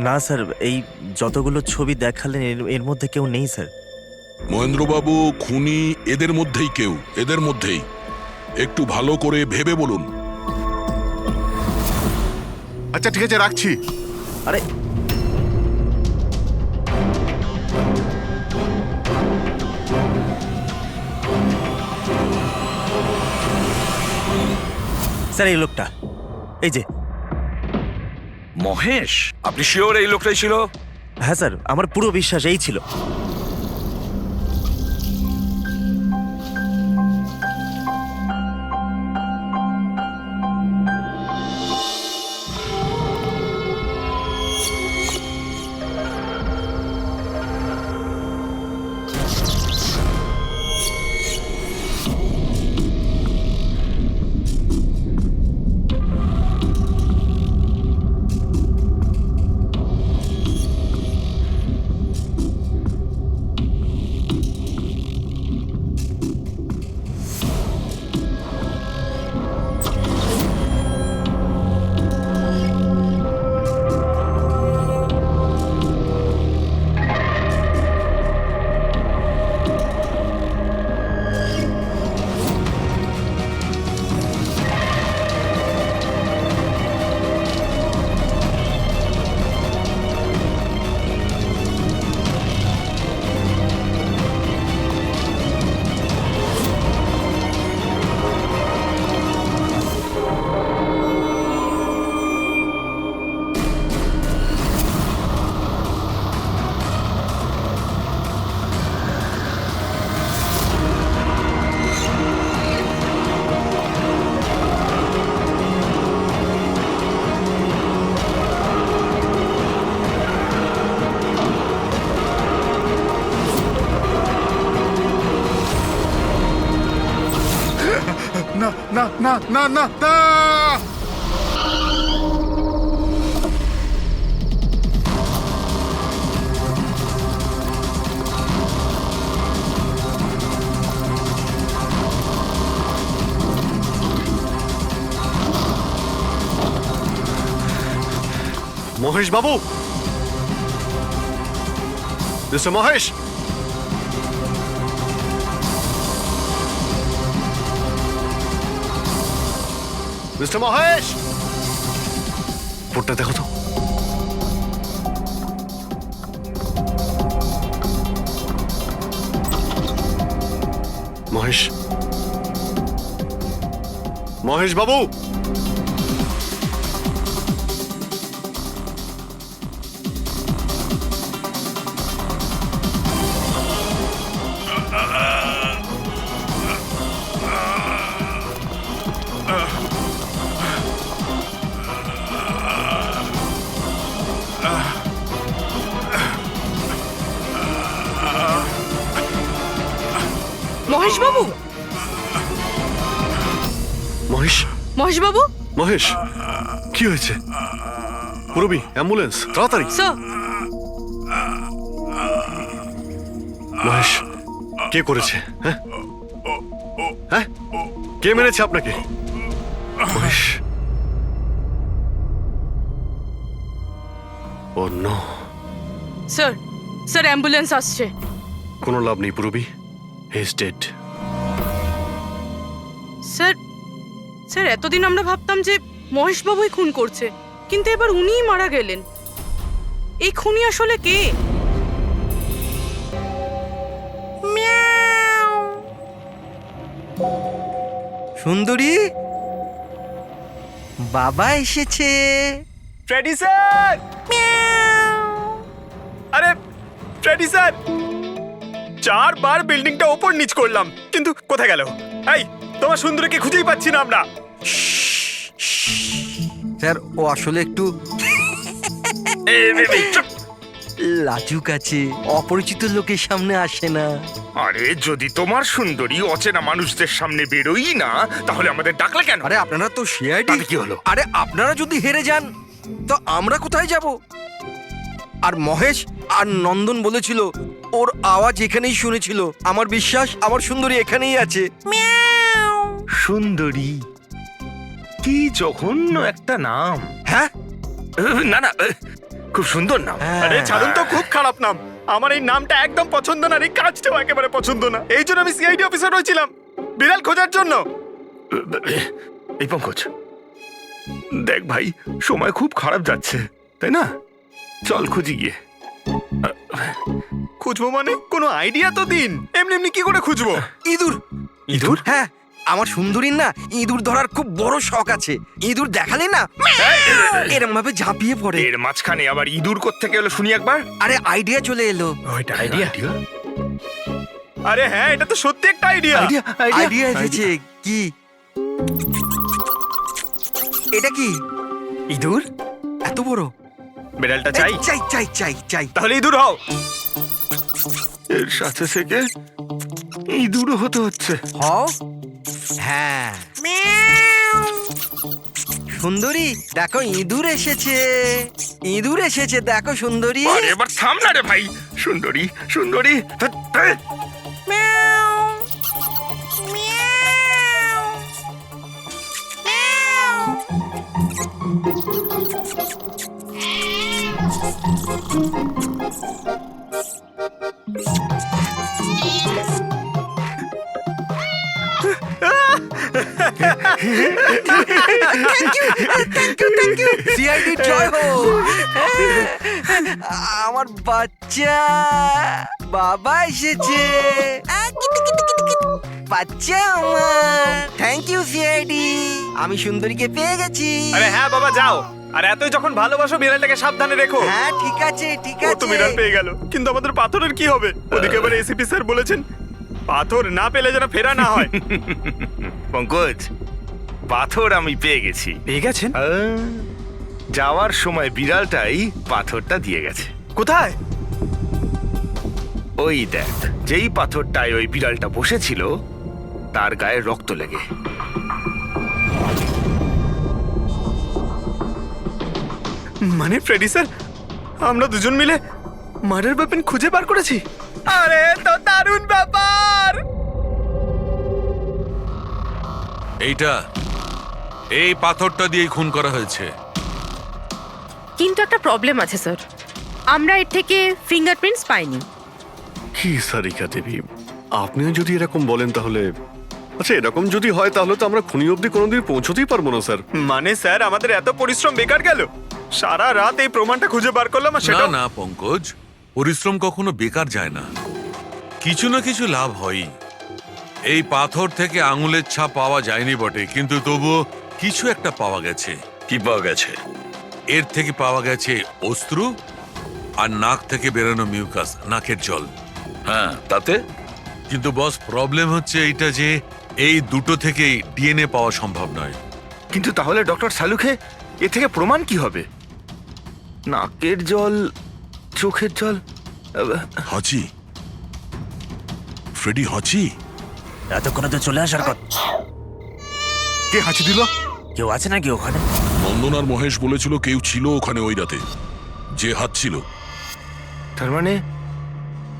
না স্যার, এই যতগুলো ছবি দেখালেন এর মধ্যে কেউ নেই স্যার। মহেন্দ্রবাবু, খুনি এদের মধ্যেই কেউ, এদের মধ্যেই। একটু ভালো করে ভেবে বলুন। আচ্ছা ঠিক আছে, রাখছি। আরে স্যার, এই লোকটা, এই যে মহেশ, আপনি শিওর এই লোকটাই ছিল? হ্যাঁ স্যার, আমার পুরো বিশ্বাস এই ছিল। না না না না না না! মহেশ বাবু, মিস্টার মহেশ, মিস্টার মহেশ, ফোনটা দেখো তো। মহেশ, মহেশ বাবু, মহেশ বাবু, মহেশ, মহেশ বাবু, মহেশ, কি হয়েছে? পুরবি, অ্যাম্বুলেন্স, তাড়াতাড়ি। স্যার, মহেশ, কে করেছে? হ্যাঁ হ্যাঁ, কে মেরেছে আপনাকে? মহেশ, ও নো। স্যার, স্যার অ্যাম্বুলেন্স আসছে। কোনো লাভ নেই পুরবি, he is dead. Sir, sir এতদিন আমরা ভাবতাম যে মহেশ বাবুই খুন করছে, কিন্তু এবার উনিই মারা গেলেন। এই খুনি আসলে কে? সুন্দরী, বাবা এসেছে। Freddie sir! আরে ফ্রেডি স্যার, 4 বার বিল্ডিংটা ওপর নিচ করলাম, কিন্তু কোথায় গেল? এই, তোমার সুন্দরীকে খুঁজেই পাচ্ছি না আমরা। স্যার, ও আসলে একটু লাজুক আছে, অপরিচিত লোকের সামনে আসে না। আরে যদি তোমার সুন্দরী অচেনা মানুষদের সামনে বেরোই না, তাহলে আমাদের ডাকলে কেন? আরে আপনারা তো সিআইডি। কি হলো? আরে আপনারা যদি হেরে যান তো আমরা কোথায় যাব? আর মহেশ আর নন্দন বলেছিল ওর আওয়াজ এখানেই শুনেছিল। আমার বিশ্বাস আমার সুন্দরী এখানেই আছে। সুন্দরী, কি জঘন্য একটা নাম। হ্যাঁ, না না, খুব সুন্দর নাম। আরে ছাড়ুন তো, খুব খারাপ নাম। আমার এই নামটা একদম পছন্দ না, এই কাজটাও একেবারে পছন্দ না। এই জন্য আমি সিআইডি অফিসার হয়েছিলাম, বিড়াল খোঁজার জন্য। এই পঙ্কজ, দেখ ভাই, সময় খুব খারাপ যাচ্ছে, তাই না? চল খুঁজি গিয়ে। খুঁজবো মানে কোনো আইডিয়া তো দিন। এমনি এমনি কি করে খুঁজবো? ইঁদুর। ইঁদুর? হ্যাঁ, আমার সুন্দরীর না ইঁদুর ধরার খুব বড় শখ আছে। ইঁদুর দেখালে না এরম ভাবে ঝাঁপিয়ে পড়ে। এর মাঝখানে আবার ইঁদুর কোত্থেকে এলো শুনি একবার। আরে আইডিয়া চলে এলো। ওইটা আইডিয়া? আরে হ্যাঁ, এটা তো সত্যি একটা আইডিয়া। আইডিয়া এসেছে। কি এটা? কি ইঁদুর? এত বড়? বিড়ালটা চাই? চাই চাই চাই চাই। তাহলে ইঁদুর হও। এর সাথে থেকে ইঁদুরও হতে হচ্ছে। হও। হ্যাঁ, সুন্দরী দেখো, ইঁদুর এসেছে। ইঁদুর এসেছে, দেখো সুন্দরী। আরে এবার থাম না রে ভাই। সুন্দরী, সুন্দরী, সিআইডি জয় হোক। আমার বাচ্চা বাবা এসেছে। বাচ্চা আমার। থ্যাংক ইউ সিআইডি, আমি সুন্দরীকে পেয়ে গেছি। আরে হ্যাঁ বাবা, যাও। আর এতই যখন ভালোবাসো, বিড়ালটাকে সাবধানে রেখো। হ্যাঁ ঠিক আছে ঠিক ও তো আছে। বিড়াল পেয়ে গেল, কিন্তু আমাদের পাথরের কি হবে? ওদিকে এবার এসিপি স্যার বলেছেন পাথর না পেলে যেন ফেরা না হয়। পঙ্কজ, পাথর আমি পেয়ে গেছি। পেয়ে গেছেন? যাওয়ার সময় বিড়ালটাই পাথরটা দিয়ে গেছে। কোথায়? ওই দেখ, যেই পাথরটায় ওই বিড়ালটা বসেছিল তার গায়ে রক্ত লেগে। মানে ফ্রেডি স্যার, আমরা দুজন মিলে মার্ডার ওয়েপন খুঁজে বার করেছি। আরে তো দারুণ ব্যাপার। এই পাথরটা দিয়েই খুন করা হয়েছে। কিন্তু একটা প্রবলেম আছে স্যার, আমরা এর থেকে ফিঙ্গারপ্রিন্টস পাইনি। কি সারিকা দেবী, আপনিও যদি এরকম বলেন তাহলে আচ্ছা, এরকম যদি হয় তাহলে তো আমরা খুনি অবধি কোনোদিন পৌঁছতেই পারবো না স্যার। মানে স্যার, আমাদের এত পরিশ্রম বেকার গেল। সারা রাত এই প্রমাণটা খুঁজে বার করলাম, আর না সেটা না পঙ্কজ, পরিশ্রম কখনো বেকার যায় না, কিছু না কিছু লাভ হয়। এই পাথর থেকে আঙুলের ছাপ পাওয়া যায়নি বটে, কিন্তু তবুও কিছু একটা পাওয়া গেছে। কি পাওয়া গেছে? এর থেকে পাওয়া গেছে অস্ত্র আর নাক থেকে বেরোনো মিউকাস, নাকের জল। হ্যাঁ, তাতে? কিন্তু বস, প্রবলেম হচ্ছে এইটা যে এই দুটো থেকেই ডিএনএ পাওয়া সম্ভব নয়। কিন্তু তাহলে ডক্টর সালুখে, এ থেকে প্রমাণ কি হবে? নাকের জল, চোখের জল। হাঁচি, ফ্রেডি হাঁচি। এতক্ষণে তো চলে আসার কথা। কে হাঁচি দিল? কেউ আছে নাকি ওখানে? নন্দন আর মহেশ বলেছিল কেউ ছিল ওখানে ওই রাতে, যে হাঁচছিল। তার মানে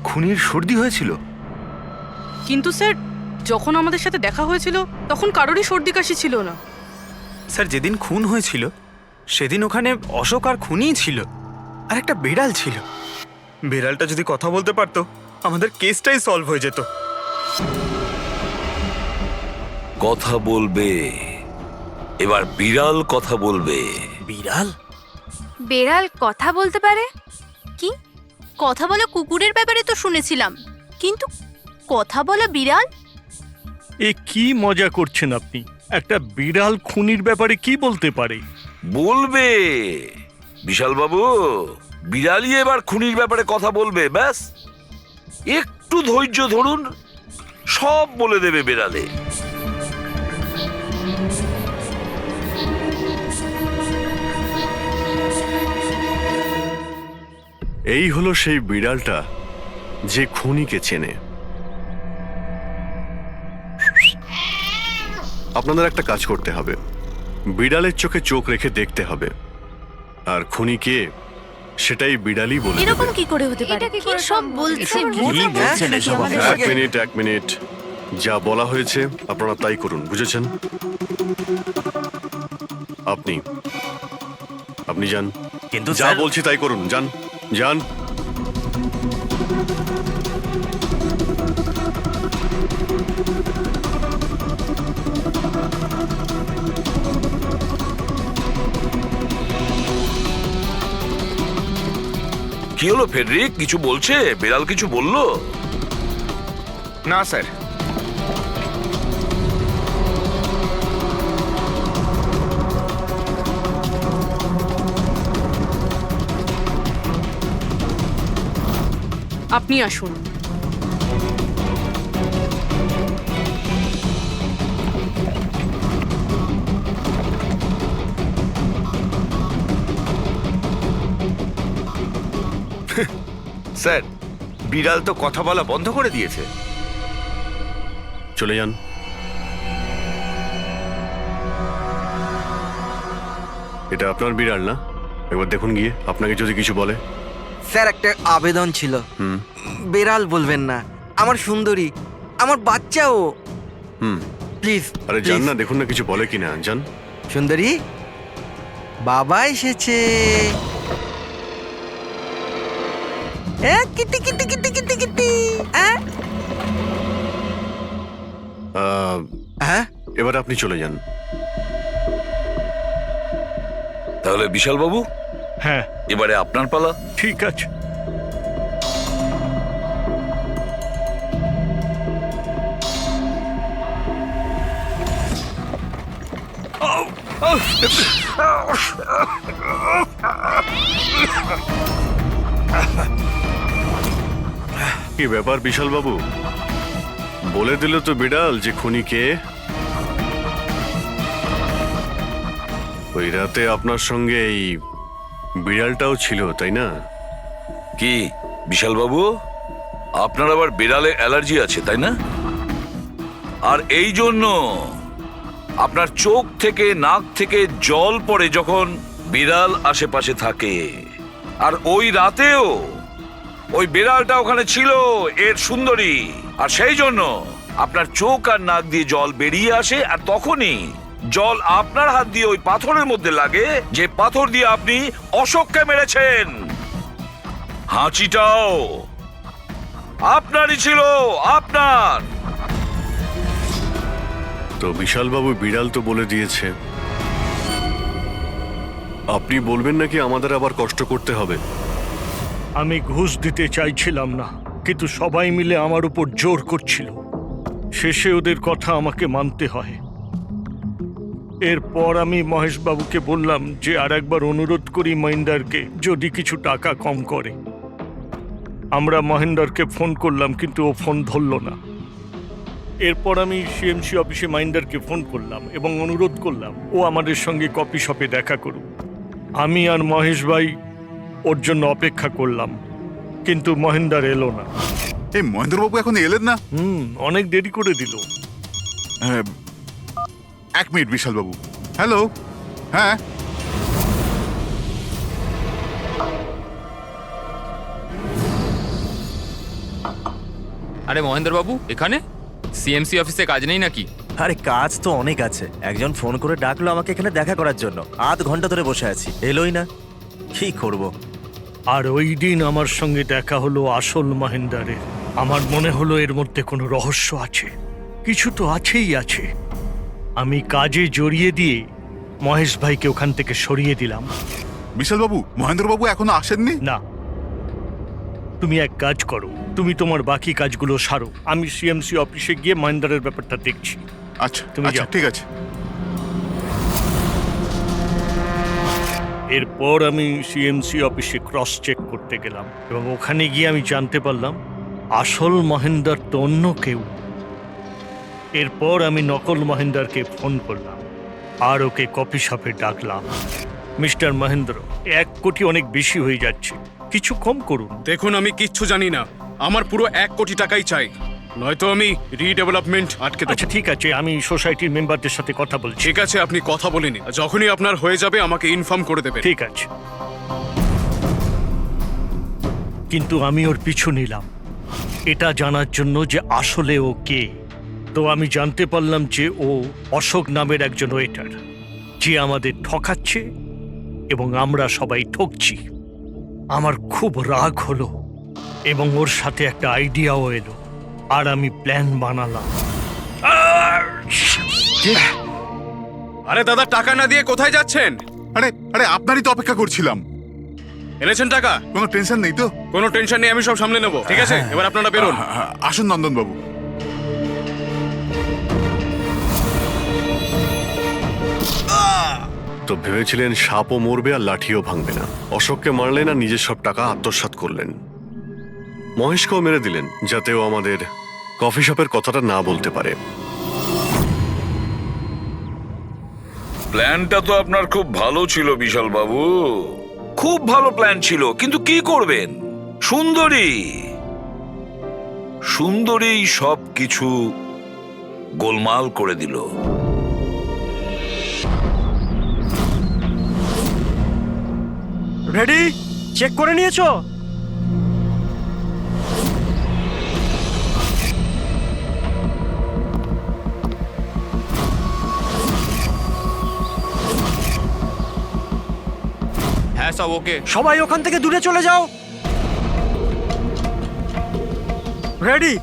খুনির সর্দি হয়েছিল। কিন্তু স্যার, যখন আমাদের সাথে দেখা হয়েছিল তখন কারোরই সর্দি কাশি ছিল না। স্যার, যেদিন খুন হয়েছিল সেদিন ওখানে অশোক আর খুনিই ছিল, আর একটা বিড়াল ছিল। বিড়ালটা যদি কথা বলতে পারতো, আমাদের কেসটাই সলভ হয়ে যেত। কথা বলবে, এবার বিড়াল কথা বলবে। বিড়াল? বেড়াল কথা বলতে পারে? কি কথা বলা কুকুরের ব্যাপারে তো শুনেছিলাম, কিন্তু কথা বলা বিড়াল? এ কি মজা করছেন আপনি? একটা বিড়াল খুনির ব্যাপারে কি বলতে পারে? বলবে বিশাল বাবু, বিড়ালই এবার খুনির ব্যাপারে কথা বলবে। ব্যাস একটু ধৈর্য ধরুন, সব বলে দেবে বিড়ালে। এই হলো সেই বিড়ালটা যে খুনিকে চেনে। আপনাদের একটা কাজ করতে হবে, বিড়ালের চোখে চোখ রেখে দেখতে হবে, আর খুনিকে সেটাই বিড়ালই বলে দেবে। এরকম কি করে হতে পারে? কি সব বলছে? এক মিনিট, যা বলা হয়েছে আপনারা তাই করুন, বুঝেছেন? আপনি যান, কিন্তু যা বলছি তাই করুন, যান যান। কি হলো ফেডরিক, কিছু বলছে? বিড়াল কিছু বললো? না স্যার। আপনি আসুন। স্যার, বিড়াল তো কথা বলা বন্ধ করে দিয়েছে। চলে যান। এটা আপনার বিড়াল না? একবার দেখুন গিয়ে, আপনাকে যদি কিছু বলে। স্যার, একটা আবেদন ছিল। বেড়াল বলবেন না, আমার সুন্দরী, আমার বাচ্চাও। প্লিজ। আরে যান না, দেখুন না কিছু বলে কিনা, যান। সুন্দরী, বাবা এসেছে। Kitty Kitty Kitty Kitty Kitty. হ্যাঁ, এবার আপনি চলে যান। তাহলে বিশাল বাবু, হ্যাঁ, এবারে আপনার পালা। ঠিক আছে। কি ব্যাপার বিশাল বাবু, বলে দিল তো বিড়াল যে খুনি কে? ওই রাতে আপনার সঙ্গে এই বিড়ালটাও ছিল, তাই না? কি বিশাল বাবু, আপনার আবার বিড়ালে অ্যালার্জি আছে, তাই না? আর এই জন্য আপনার চোখ থেকে নাক থেকে জল পড়ে যখন বিড়াল আশেপাশে থাকে। আর ওই রাতেও ওই বিড়ালটা ওখানে ছিল, এর সুন্দরী, আর সেই জন্য আপনার চোখ আর নাক দিয়ে জল বেরিয়ে আসে, আর তখনই জল আপনার হাত দিয়ে ওই পাথরের মধ্যে লাগে, যে পাথর দিয়ে আপনি অশোককে মেরেছেন। হাঁচিটাও আপনারই ছিল, আপনার। তো বিশাল বাবু, বিড়াল তো বলে দিয়েছে, আপনি বলবেন নাকি আমাদের আবার কষ্ট করতে হবে? আমি ঘুষ দিতে চাইছিলাম না, কিন্তু সবাই মিলে আমার উপর জোর করছিল। শেষে ওদের কথা আমাকে মানতে হয়। এরপর আমি মহেশবাবুকে বললাম যে আর একবার অনুরোধ করি মহিন্দারকে, যদি কিছু টাকা কম করে। আমরা মহেন্দারকে ফোন করলাম, কিন্তু ও ফোন ধরল না। এরপর আমি সিএমসি অফিসে মহেন্দারকে ফোন করলাম এবং অনুরোধ করলাম ও আমাদের সঙ্গে কফি শপে দেখা করুক। আমি আর মহেশ ভাই ওর জন্য অপেক্ষা করলাম, কিন্তু মহেন্দার এলো না। এই মহেন্দ্রবাবু এখন এলেন না? অনেক দেরি করে দিল। এক মিনিট বিশাল বাবু। হ্যালো, হ্যাঁ, আরে মহেন্দ্র বাবু, এখানে সিএমসি অফিসে কাজ নেই নাকি? আরে কাজ তো অনেক আছে। একজন ফোন করে ডাকলো আমাকে এখানে দেখা করার জন্য, আধ ঘন্টা ধরে বসে আছি, এলোই না। কি করব? আর ওই দিন আমার সঙ্গে দেখা হলো আসল মহেন্দারের। আমার মনে হলো এর মধ্যে কোনো রহস্য আছে, কিছু তো আছেই আছে। আমি কাজে জড়িয়ে দিয়ে মহেশ ভাইকে ওখান থেকে সরিয়ে দিলাম। বিশাল বাবু, মহেন্দ্রবাবু এখনো আসেননি? না, তুমি এক কাজ করো, তুমি তোমার বাকি কাজগুলো সারো, আমি সিএমসি অফিসে গিয়ে মহেন্দারের ব্যাপারটা দেখছি। আচ্ছা তুমি আচ্ছা যাও। ঠিক আছে। এরপর আমি সিএমসি অফিসে ক্রস চেক করতে গেলাম এবং ওখানে গিয়ে আমি জানতে পারলাম আসল মহেন্দার তো অন্য কেউ। এরপর আমি নকল মহেন্দারকে ফোন করলাম আর ওকে কফি শপে ডাকলাম। মিস্টার মহেন্দ্র, 1 কোটি অনেক বেশি হয়ে যাচ্ছে, কিছু কম করুন। দেখুন, আমি কিচ্ছু জানি না, আমার পুরো 1 কোটি টাকাই চাই, নয়তো আমি রিডেভেলপমেন্ট আটকে দেব। আচ্ছা ঠিক আছে, আমি সোসাইটির মেম্বারদের সাথে কথা বলছি। ঠিক আছে, আপনি কথা বলে নিন, যখনই আপনার হয়ে যাবে আমাকে ইনফর্ম করে দেবেন। ঠিক আছে, কিন্তু আমি ওর পিছু নিলাম এটা জানার জন্য যে আসলে ও কে। তো আমি জানতে পারলাম যে ও অশোক নামের একজন ওয়েটার, যে আমাদের ঠকাচ্ছে এবং আমরা সবাই ঠকছি। আমার খুব রাগ হলো এবং ওর সাথে একটা আইডিয়াও এলো আর আমি প্ল্যান বানালাম। আরে দাদা, টাকা না দিয়ে কোথায় যাচ্ছেন? আরে আরে আপনারই তো অপেক্ষা করছিলাম। এনেছেন টাকা? কোনো টেনশন নেই তো? কোনো টেনশন নেই, আমি সব সামলে নেব। ঠিক আছে, এবার আপনারা বেরোন। আসুন নন্দন বাবু। তো ভেবেছিলেন সাপও মরবে আর লাঠিও ভাঙবে না। অশোককে মারলেন আর নিজের সব টাকা আত্মসাৎ করলেন। মহেশকেও মেরে দিলেন যাতে ও আমাদের কফি শপের কথাটা না বলতে পারে। প্ল্যানটা তো আপনার খুব ভালো ছিল বিশাল বাবু, খুব ভালো প্ল্যান ছিল, কিন্তু কি করবেন? সুন্দরী সব কিছু গোলমাল করে দিল। রেডি? চেক করে নিয়েছো? হ্যাঁ সব ওকে। সবাই ওখান থেকে দূরে চলে যাও। রেডি?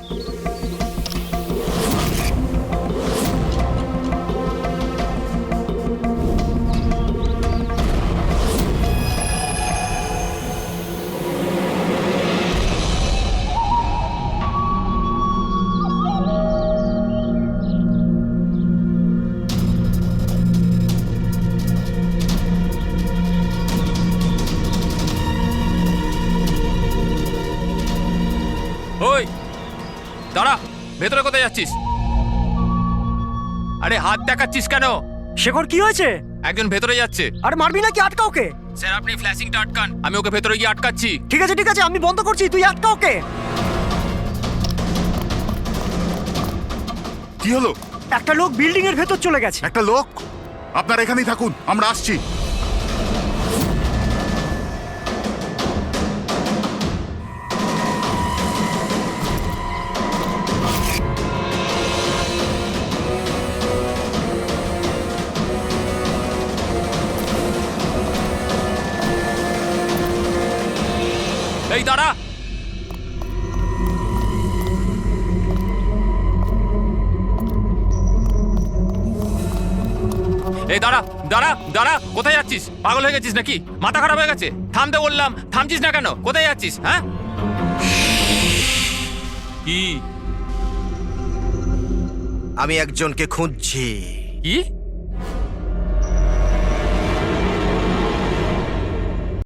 ওই দাঁড়া, ভেতরে কোথায় যাচ্ছিস? আরে হাত দেখাচ্ছিস কেন? শেখর, কি হয়েছে? একজন ভেতরে যাচ্ছে। আরে মারবি নাকি? আটকা ওকে। স্যার আপনি ফ্ল্যাশিংটা আটকান, আমি ওকে ভেতরে গিয়ে আটকাচ্ছি। ঠিক আছে ঠিক আছে, আমি বন্ধ করছি, তুই আটকা ওকে। কি হলো? একটা লোক বিল্ডিং এর ভেতর চলে গেছে। একটা লোক? আপনারা এখানেই থাকুন, আমরা আসছি। এই দাঁড়া, এই দাঁড়া দাঁড়া দাঁড়া, কোথায় যাচ্ছিস? পাগল হয়ে গেছিস নাকি? মাথা খারাপ হয়ে গেছে? থামতে বললাম, থামছিস না কেন? কোথায় যাচ্ছিস? হ্যাঁ কি? আমি একজনকে খুঁজছি। কি?